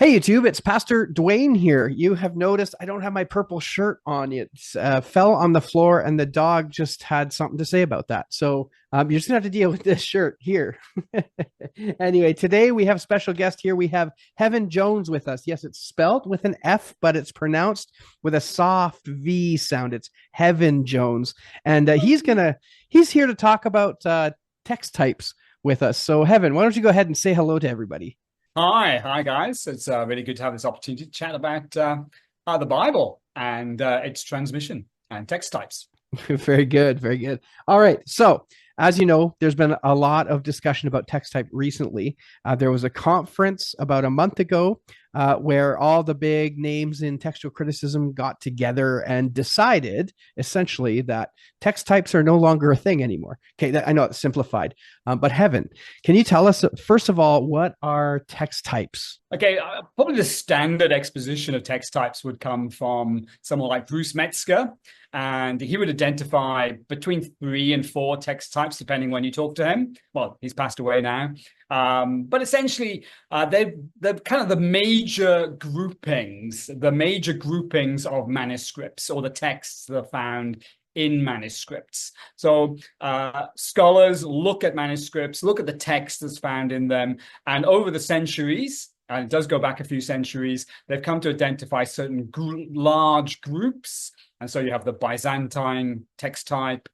Hey YouTube, it's Pastor Dwayne here. You have noticed I don't have my purple shirt on. It fell on the floor, and the dog just had something to say about that. So you're just gonna have to deal with this shirt here. Anyway, today we have a special guest here. We have Hefin Jones with us. Yes, it's spelled with an F, but it's pronounced with a soft V sound. It's Hefin Jones, and he's here to talk about text types with us. So Hefin, why don't you go ahead and say hello to everybody? Hi guys. It's really good to have this opportunity to chat about the Bible and its transmission and text types. Very good. Very good. All right. So, as you know, there's been a lot of discussion about text type recently. There was a conference about a month ago where all the big names in textual criticism got together and decided essentially that text types are no longer a thing anymore. Okay. I know it's simplified, but Hefin, can you tell us, first of all, what are text types? Okay, probably the standard exposition of text types would come from someone like Bruce Metzger, and he would identify between 3 and 4 text types, depending when you talk to him. Well, he's passed away now. But essentially, they're kind of the major groupings of manuscripts or the texts that are found in manuscripts. So scholars look at manuscripts, look at the text that's found in them, and over the centuries, and it does go back a few centuries, they've come to identify certain large groups. And so you have the Byzantine text type,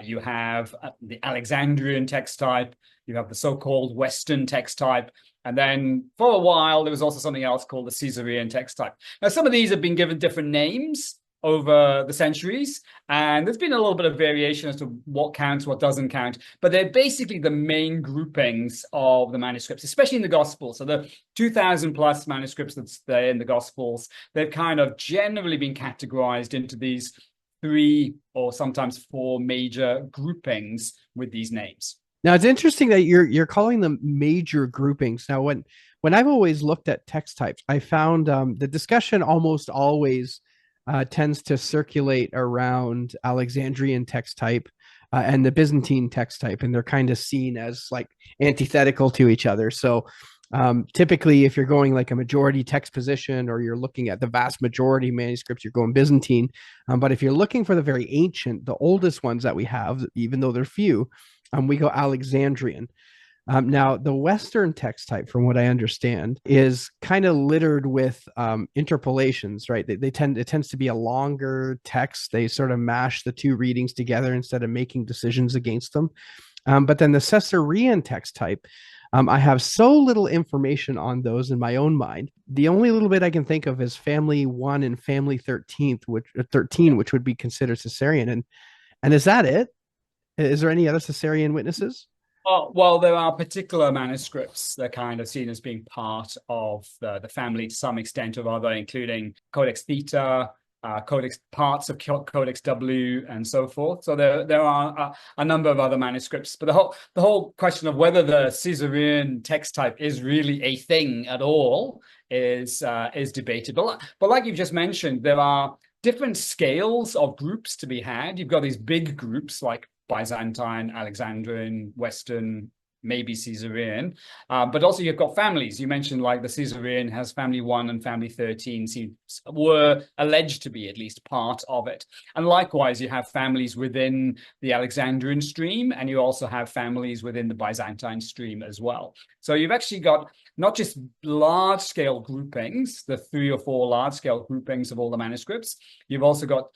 you have the Alexandrian text type, you have the so-called Western text type, and then for a while, there was also something else called the Cesarean text type. Now, some of these have been given different names over the centuries, and there's been a little bit of variation as to what counts, what doesn't count, but they're basically the main groupings of the manuscripts, especially in the Gospels. So the 2,000 plus manuscripts that's there in the Gospels, they've kind of generally been categorized into these 3 or sometimes 4 major groupings with these names. Now it's interesting that you're calling them major groupings. Now, when I've always looked at text types, I found the discussion almost always tends to circulate around Alexandrian text type and the Byzantine text type, and they're kind of seen as like antithetical to each other. So typically, if you're going like a majority text position or you're looking at the vast majority manuscripts, you're going Byzantine. But if you're looking for the very ancient, the oldest ones that we have, even though they're few, we go Alexandrian. Now, the Western text type, from what I understand, is kind of littered with interpolations, right? It tends to be a longer text. They sort of mash the two readings together instead of making decisions against them. But then the Cesarean text type, I have so little information on those in my own mind. The only little bit I can think of is family 1 and family 13, which would be considered Cesarean. And is that it? Is there any other Cesarean witnesses? Oh, well, there are particular manuscripts that are kind of seen as being part of the family to some extent or other, including Codex Theta, Codex parts of Codex W, and so forth. So there are a number of other manuscripts, but the whole question of whether the Caesarean text type is really a thing at all is debated. But like you've just mentioned, there are different scales of groups to be had. You've got these big groups like Byzantine, Alexandrian, Western, maybe Caesarean, but also you've got families. You mentioned like the Caesarean has family 1 and family 13 were alleged to be at least part of it. And likewise, you have families within the Alexandrian stream, and you also have families within the Byzantine stream as well. So you've actually got not just large scale groupings, the 3 or 4 large scale groupings of all the manuscripts, you've also got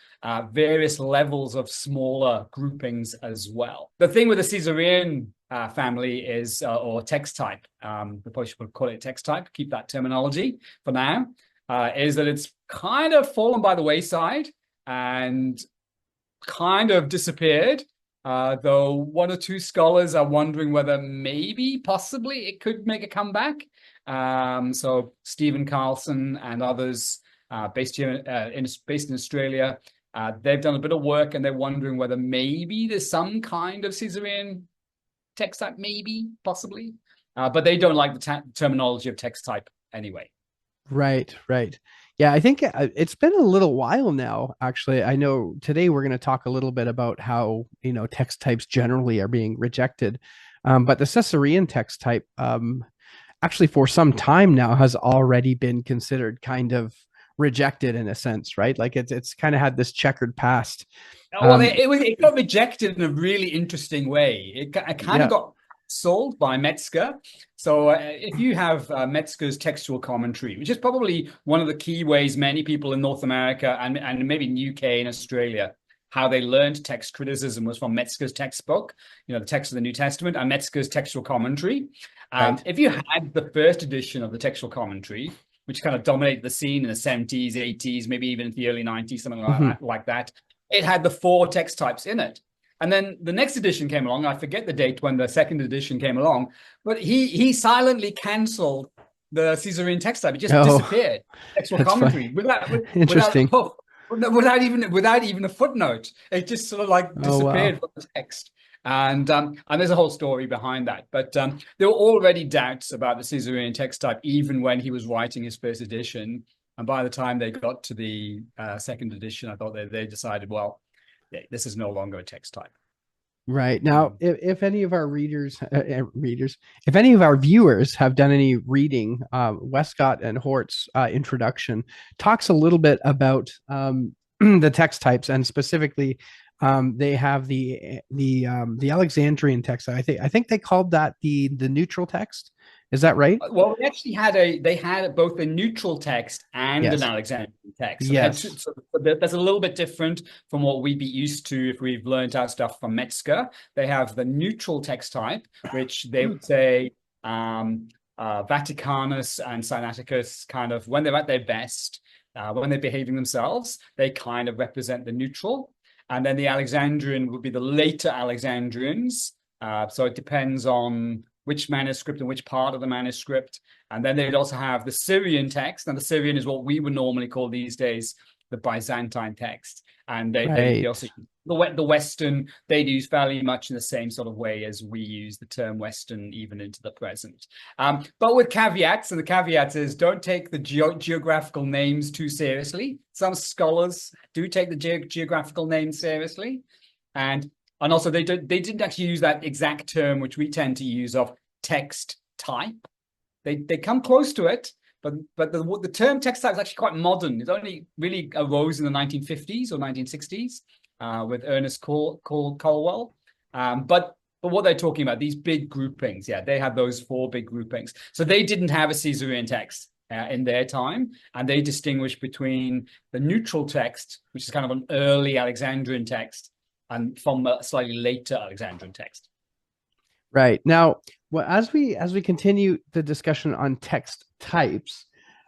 various levels of smaller groupings as well. The thing with the Caesarean family is, or text type, we probably should call it text type, keep that terminology for now, is that it's kind of fallen by the wayside and kind of disappeared. Though 1 or 2 scholars are wondering whether maybe, possibly, it could make a comeback. So Stephen Carlson and others based in Australia, they've done a bit of work and they're wondering whether maybe there's some kind of Caesarean text type, maybe, possibly. But they don't like the terminology of text type anyway. Right, right. Yeah, I think it's been a little while now, actually. I know today we're going to talk a little bit about how, text types generally are being rejected. But the Caesarean text type, actually for some time now has already been considered kind of rejected in a sense, right? Like it's kind of had this checkered past. Well, Um, it got rejected in a really interesting way. It kind of yeah, got sold by Metzger. So if you have Metzger's textual commentary, which is probably one of the key ways many people in North America and maybe in UK and Australia, how they learned text criticism was from Metzger's textbook, the text of the New Testament, and Metzger's textual commentary. right. If you had the first edition of the textual commentary, which kind of dominated the scene in the 70s, 80s, maybe even in the early 90s, something Mhm. like that, it had the 4 text types in it. And then the next edition came along. I forget the date when the second edition came along, but he silently cancelled the Caesarean text type. It just Oh, disappeared. Textual that's funny. commentary Interesting. without even a footnote. It just sort of like Oh, disappeared wow. from the text. And there's a whole story behind that. But there were already doubts about the Caesarean text type even when he was writing his first edition. And by the time they got to the second edition, I thought they decided, well, this is no longer a text type. Right. Now, Um, if any of our if any of our viewers have done any reading, Westcott and Hort's introduction talks a little bit about the text types, and specifically, they have the Alexandrian text. I think they called that the neutral text. Is that right? Well, they had both a neutral text and an Yes. Alexandrian text. So they had two, Yes. so that's a little bit different from what we'd be used to if we've learned our stuff from Metzger. They have the neutral text type, which they would say Vaticanus and Sinaiticus kind of, when they're at their best, when they're behaving themselves, they kind of represent the neutral. And then the Alexandrian would be the later Alexandrians. So it depends on which manuscript and which part of the manuscript. And then they'd also have the Syrian text. And the Syrian is what we would normally call these days the Byzantine text. And they Right. also, the Western, they'd use fairly much in the same sort of way as we use the term Western even into the present. But with caveats, and the caveat is don't take the geographical names too seriously. Some scholars do take the geographical names seriously. And also, they didn't actually use that exact term, which we tend to use of text type. They come close to it, but the term text type is actually quite modern. It only really arose in the 1950s or 1960s with Ernest Colwell. But what they're talking about, these big groupings, yeah, they had those 4 big groupings. So they didn't have a Caesarean text in their time, and they distinguished between the neutral text, which is kind of an early Alexandrian text, and from a slightly later Alexandrian text. Right. Now, well, as we continue the discussion on text types,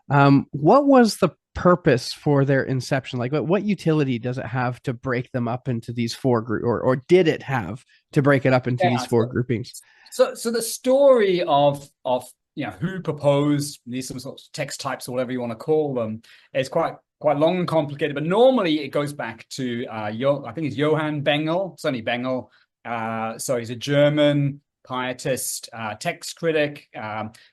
what was the purpose for their inception? Like, what utility does it have to break them up into these 4 group, or did it have to break it up into these Yeah. 4 groupings? So the story of who proposed these some sort of text types or whatever you want to call them is quite long and complicated. But normally it goes back to I think it's Johann Bengel. It's only Bengel. So he's a German pietist text critic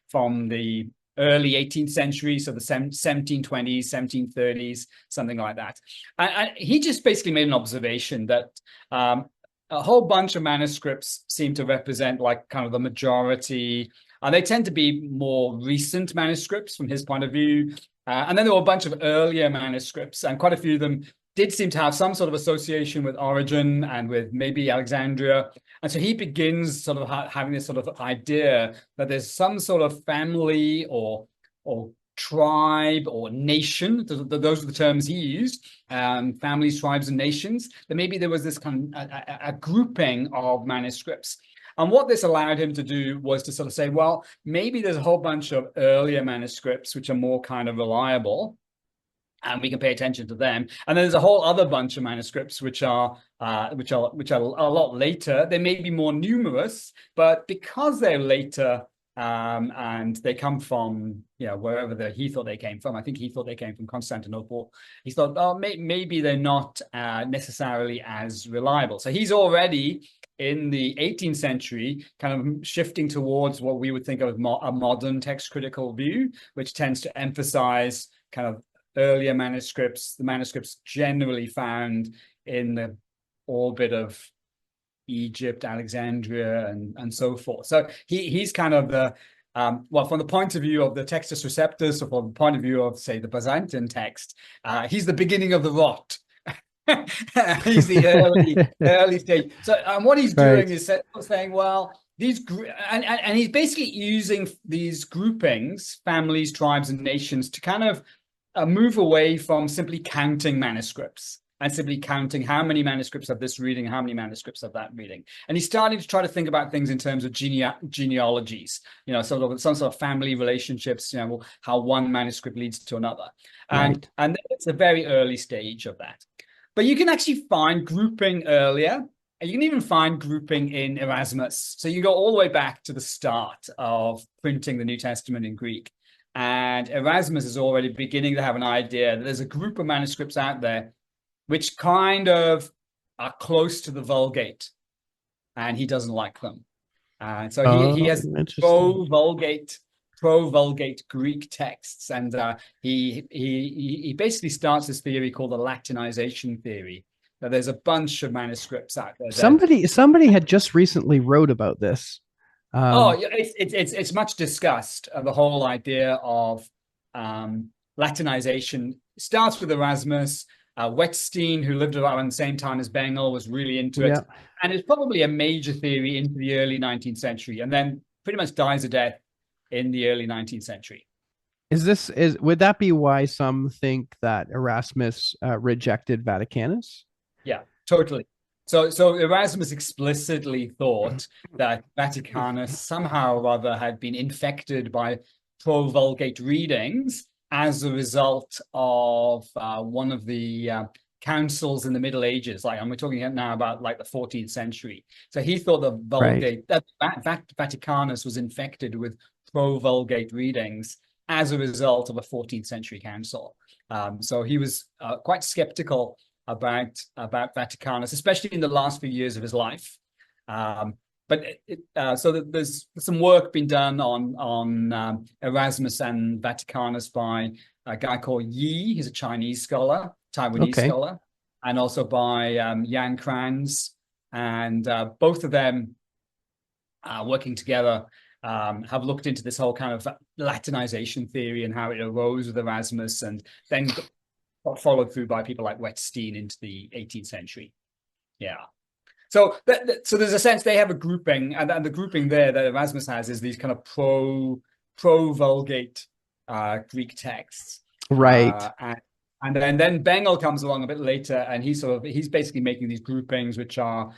from the early 18th century, so the 1720s, 1730s, something like that. And he just basically made an observation that a whole bunch of manuscripts seem to represent like kind of the majority. They tend to be more recent manuscripts from his point of view. And then there were a bunch of earlier manuscripts, and quite a few of them did seem to have some sort of association with Origin and with maybe Alexandria. And so he begins sort of having this sort of idea that there's some sort of family or tribe or nation, those are the terms he used, families, tribes, and nations, that maybe there was this kind of a grouping of manuscripts. And what this allowed him to do was to sort of say, well, maybe there's a whole bunch of earlier manuscripts which are more kind of reliable, and we can pay attention to them. And then there's a whole other bunch of manuscripts which are a lot later. They may be more numerous, but because they're later, and they come from wherever he thought they came from. I think he thought they came from Constantinople. He thought, oh, maybe they're not necessarily as reliable. So he's already in the 18th century kind of shifting towards what we would think of as a modern text critical view, which tends to emphasize kind of earlier manuscripts, the manuscripts generally found in the orbit of Egypt, Alexandria, and so forth. So he's kind of Well, from the point of view of the Textus Receptus, or from the point of view of, say, the Byzantine text, he's the beginning of the rot. He's the early stage. So what he's doing Right. is saying, well, and he's basically using these groupings, families, tribes, and nations to kind of move away from simply counting manuscripts and simply counting how many manuscripts of this reading, how many manuscripts of that reading. And he's starting to try to think about things in terms of genealogies, sort of some sort of family relationships, how one manuscript leads to another. And it's a very early stage of that. But you can actually find grouping earlier, and you can even find grouping in Erasmus. So you go all the way back to the start of printing the New Testament in Greek. And Erasmus is already beginning to have an idea that there's a group of manuscripts out there which kind of are close to the Vulgate, and he doesn't like them. And so he has pro-Vulgate Greek texts, and he basically starts this theory called the Latinization theory. That there's a bunch of manuscripts out there. Somebody had just recently wrote about this. It's much discussed. The whole idea of Latinization starts with Erasmus. Wettstein, who lived around the same time as Bengel, was really into it, and it's probably a major theory into the early 19th century, and then pretty much dies a death in the early 19th century. Would that be why some think that Erasmus rejected Vaticanus? Yeah, totally. So Erasmus explicitly thought that Vaticanus somehow or other had been infected by pro-Vulgate readings as a result of one of the councils in the Middle Ages. And we're talking now about like the 14th century. So he thought the Vulgate, that Vaticanus was infected with pro-Vulgate readings as a result of a 14th century council. So he was quite skeptical about Vaticanus, especially in the last few years of his life. So there's some work being done on Erasmus and Vaticanus by a guy called Yi. He's a Chinese scholar, Taiwanese scholar, and also by Jan Kranz. And both of them working together have looked into this whole kind of Latinization theory and how it arose with Erasmus and then got followed through by people like Wettstein into the 18th century. Yeah. So there's a sense they have a grouping, and the grouping there that Erasmus has is these kind of pro-Vulgate Greek texts. Right. And then Bengel comes along a bit later, and he's basically making these groupings, which are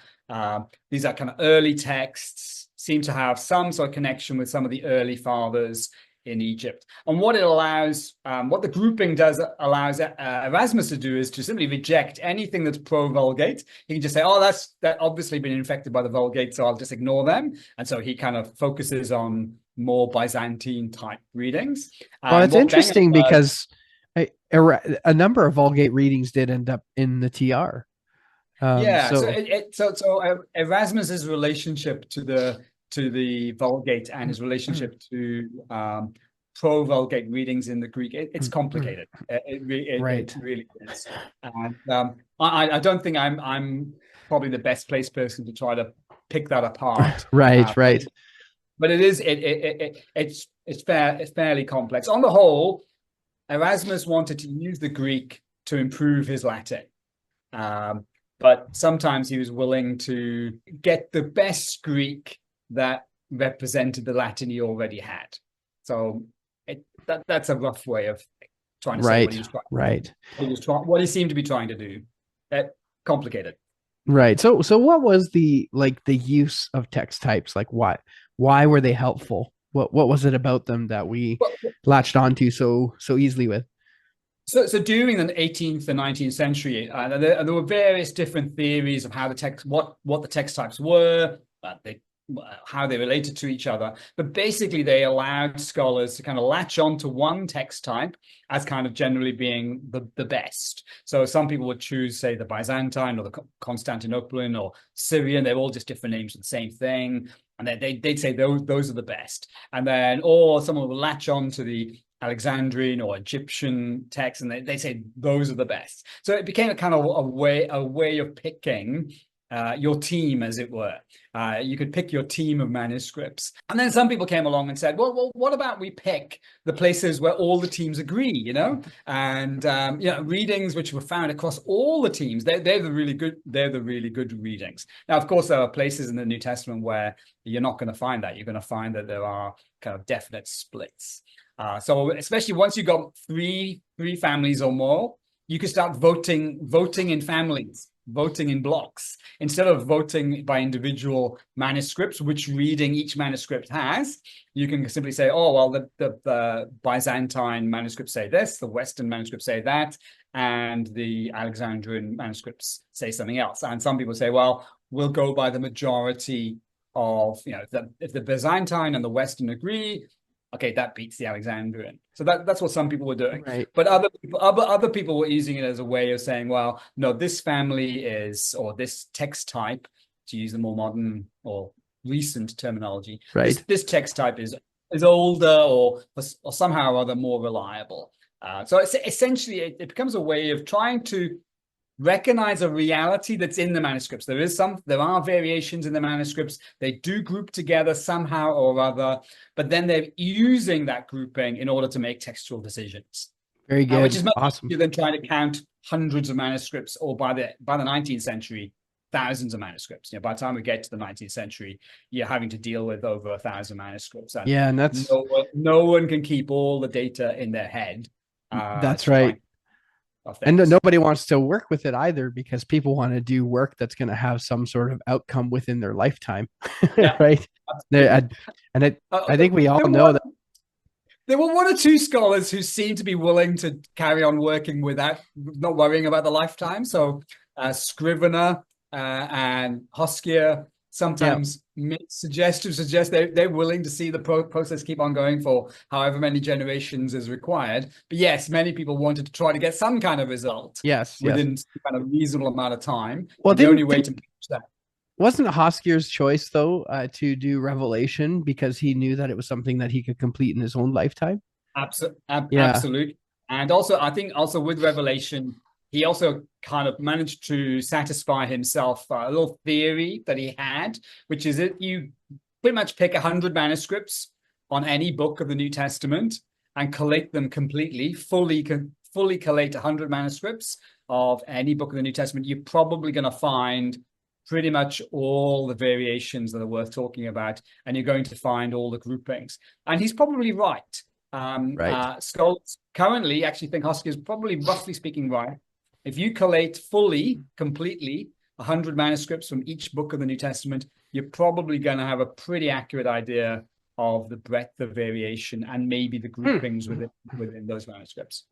these are kind of early texts, seem to have some sort of connection with some of the early fathers in Egypt. And what the grouping allows Erasmus to do is to simply reject anything that's pro-Vulgate. He can just say, oh, that obviously been infected by the Vulgate, so I'll just ignore them. And so he kind of focuses on more Byzantine type readings. Well, it's interesting because a number of Vulgate readings did end up in the TR. So Erasmus's relationship to the Vulgate and his relationship to pro-Vulgate readings in the Greek, it's complicated. It really is. And I don't think I'm probably the best placed person to try to pick that apart. Right. But it's fairly complex. On the whole, Erasmus wanted to use the Greek to improve his Latin. But sometimes he was willing to get the best Greek that represented the Latin he already had. So that's a rough way of trying to say what he was trying. What he seemed to be trying to do. Complicated. Right. So what was the use of text types? Like why were they helpful? What was it about them that we latched onto so easily with? So during the 18th and 19th century, there were various different theories of how what the text types were, how they related to each other. But basically, they allowed scholars to kind of latch on to one text type as kind of generally being the best. So some people would choose, say, the Byzantine or the Constantinopolitan or Syrian. They're all just different names for the same thing. And they'd say those are the best. And then, or someone would latch on to the Alexandrian or Egyptian texts, and they say those are the best. So it became a kind of a way of picking your team, as it were. You could pick your team of manuscripts. And then some people came along and said, well, what about we pick the places where all the teams agree, and readings which were found across all the teams. They're the really good readings. Now, of course, there are places in the New Testament where you're not going to find that. You're going to find that there are kind of definite splits. So especially once you've got three families or more, you can start voting in families, voting in blocks, instead of voting by individual manuscripts, which reading each manuscript has. You can simply say, oh, well, the Byzantine manuscripts say this, the Western manuscripts say that, and the Alexandrian manuscripts say something else. And some people say, well, we'll go by the majority of, if the Byzantine and the Western agree, okay, that beats the Alexandrian. So that's what some people were doing. Right. But other people were using it as a way of saying, well, no, this family is, or this text type, to use the more modern or recent terminology, right, this text type is older or somehow or other more reliable. So it's essentially, it becomes a way of trying to recognize a reality that's in the manuscripts. There are variations in the manuscripts. They do group together somehow or other, but then they're using that grouping in order to make textual decisions. Very good. Which is much awesome. easier than trying to count hundreds of manuscripts, or by the 19th century, thousands of manuscripts. By the time we get to the 19th century, you're having to deal with over 1,000 manuscripts. And that's no one can keep all the data in their head. That's right. And nobody wants to work with it either, because people want to do work that's going to have some sort of outcome within their lifetime. Right. I think we all know that. There were one or two scholars who seemed to be willing to carry on working without not worrying about the lifetime. So Scrivener and Hoskier sometimes suggest they're willing to see the process keep on going for however many generations is required. But yes, many people wanted to try to get some kind of result within some kind of reasonable amount of time. Well, the only way to manage that. Wasn't Hoskier's choice, though, to do Revelation because he knew that it was something that he could complete in his own lifetime? Absolutely. And also, I think also with Revelation, he also kind of managed to satisfy himself a little theory that he had, which is that you pretty much pick 100 manuscripts on any book of the New Testament and collate them completely, fully collate 100 manuscripts of any book of the New Testament. You're probably going to find pretty much all the variations that are worth talking about, and you're going to find all the groupings. And he's probably right. Scholars currently actually think Hoskier is probably, roughly speaking, right. If you collate completely 100 manuscripts from each book of the New Testament, you're probably going to have a pretty accurate idea of the breadth of variation and maybe the groupings within those manuscripts.